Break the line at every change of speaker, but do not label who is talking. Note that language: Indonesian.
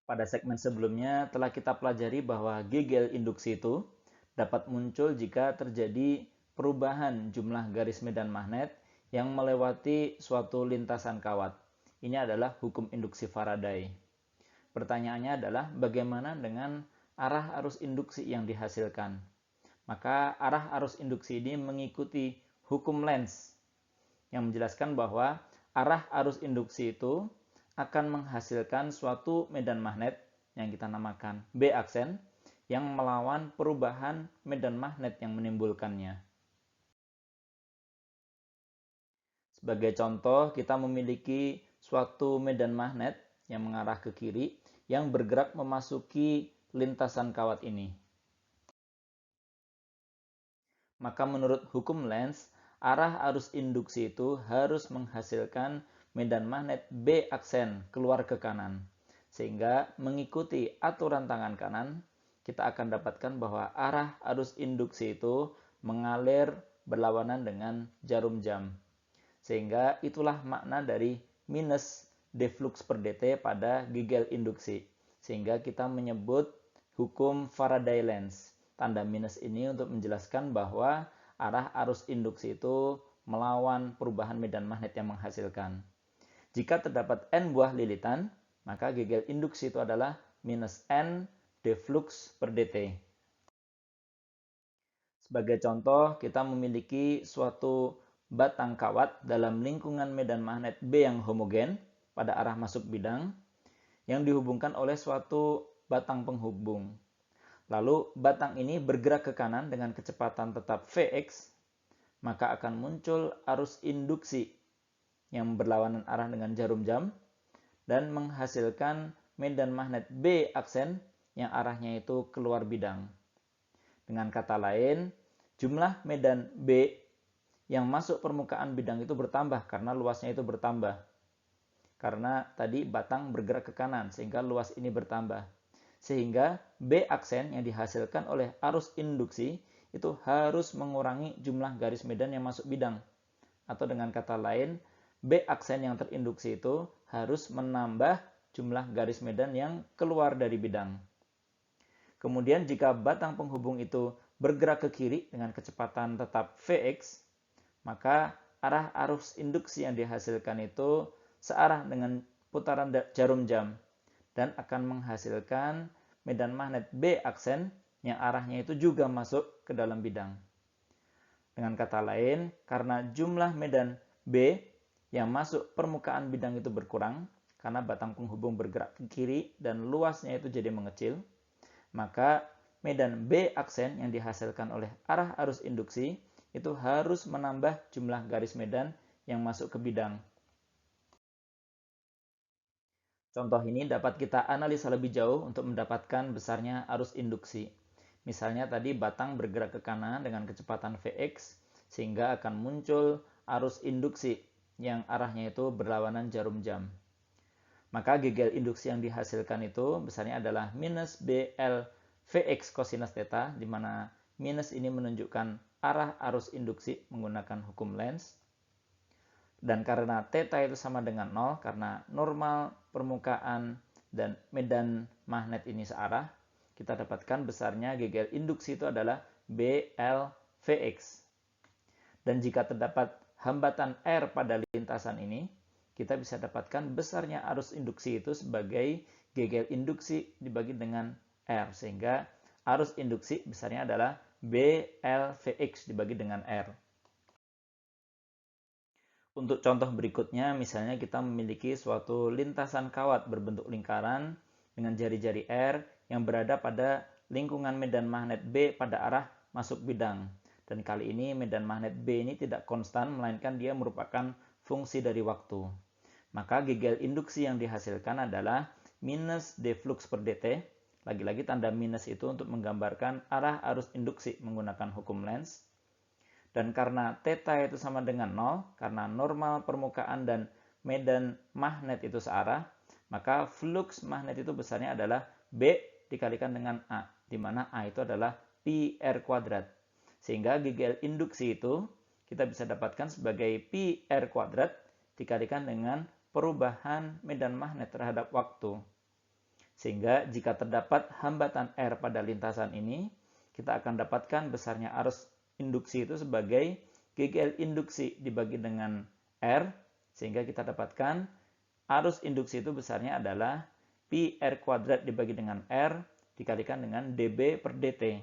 Pada segmen sebelumnya telah kita pelajari bahwa gegel induksi itu dapat muncul jika terjadi perubahan jumlah garis medan magnet yang melewati suatu lintasan kawat. Ini adalah hukum induksi Faraday. Pertanyaannya adalah bagaimana dengan arah arus induksi yang dihasilkan? Maka arah arus induksi ini mengikuti hukum Lenz yang menjelaskan bahwa arah arus induksi itu akan menghasilkan suatu medan magnet yang kita namakan B aksen yang melawan perubahan medan magnet yang menimbulkannya. Sebagai contoh, kita memiliki suatu medan magnet yang mengarah ke kiri yang bergerak memasuki lintasan kawat ini. Maka menurut hukum Lenz, arah arus induksi itu harus menghasilkan medan magnet B aksen keluar ke kanan. Sehingga mengikuti aturan tangan kanan, kita akan dapatkan bahwa arah arus induksi itu mengalir berlawanan dengan jarum jam. Sehingga itulah makna dari minus d flux per dt pada gegel induksi. Sehingga kita menyebut hukum Faraday-Lenz. Tanda minus ini untuk menjelaskan bahwa arah arus induksi itu melawan perubahan medan magnet yang menghasilkan. Jika terdapat n buah lilitan, maka gegel induksi itu adalah minus n d flux per dt. Sebagai contoh, kita memiliki suatu batang kawat dalam lingkungan medan magnet B yang homogen pada arah masuk bidang yang dihubungkan oleh suatu batang penghubung. Lalu batang ini bergerak ke kanan dengan kecepatan tetap Vx, maka akan muncul arus induksi yang berlawanan arah dengan jarum jam dan menghasilkan medan magnet B aksen yang arahnya itu keluar bidang. Dengan kata lain, jumlah medan B yang masuk permukaan bidang itu bertambah karena luasnya itu bertambah. Karena tadi batang bergerak ke kanan sehingga luas ini bertambah. Sehingga B aksen yang dihasilkan oleh arus induksi itu harus mengurangi jumlah garis medan yang masuk bidang. Atau dengan kata lain, B aksen yang terinduksi itu harus menambah jumlah garis medan yang keluar dari bidang. Kemudian jika batang penghubung itu bergerak ke kiri dengan kecepatan tetap Vx, maka arah arus induksi yang dihasilkan itu searah dengan putaran jarum jam dan akan menghasilkan medan magnet B aksen yang arahnya itu juga masuk ke dalam bidang. Dengan kata lain, karena jumlah medan B yang masuk permukaan bidang itu berkurang, karena batang penghubung bergerak ke kiri dan luasnya itu jadi mengecil, maka medan B aksen yang dihasilkan oleh arah arus induksi itu harus menambah jumlah garis medan yang masuk ke bidang. Contoh ini dapat kita analisa lebih jauh untuk mendapatkan besarnya arus induksi. Misalnya tadi batang bergerak ke kanan dengan kecepatan Vx sehingga akan muncul arus induksi yang arahnya itu berlawanan jarum jam. Maka gegel induksi yang dihasilkan itu besarnya adalah minus BL Vx cosinus theta, di mana minus ini menunjukkan arah arus induksi menggunakan hukum Lenz. Dan karena theta itu sama dengan 0, karena normal permukaan dan medan magnet ini searah, kita dapatkan besarnya gegel induksi itu adalah BL Vx. Dan jika terdapat hambatan R pada lintasan ini, kita bisa dapatkan besarnya arus induksi itu sebagai gegel induksi dibagi dengan R. Sehingga arus induksi besarnya adalah BLVX dibagi dengan R. Untuk contoh berikutnya, misalnya kita memiliki suatu lintasan kawat berbentuk lingkaran dengan jari-jari R yang berada pada lingkungan medan magnet B pada arah masuk bidang. Dan kali ini medan magnet B ini tidak konstan, melainkan dia merupakan fungsi dari waktu. Maka gegel induksi yang dihasilkan adalah minus d flux per dt. Lagi-lagi tanda minus itu untuk menggambarkan arah arus induksi menggunakan hukum Lenz. Dan karena theta itu sama dengan 0, karena normal permukaan dan medan magnet itu searah, maka flux magnet itu besarnya adalah B dikalikan dengan A, di mana A itu adalah pi R kuadrat. Sehingga gegel induksi itu kita bisa dapatkan sebagai pi R kuadrat dikalikan dengan perubahan medan magnet terhadap waktu. Sehingga jika terdapat hambatan R pada lintasan ini, kita akan dapatkan besarnya arus induksi itu sebagai GGL induksi dibagi dengan R, sehingga kita dapatkan arus induksi itu besarnya adalah pi R kuadrat dibagi dengan R dikalikan dengan dB per dt.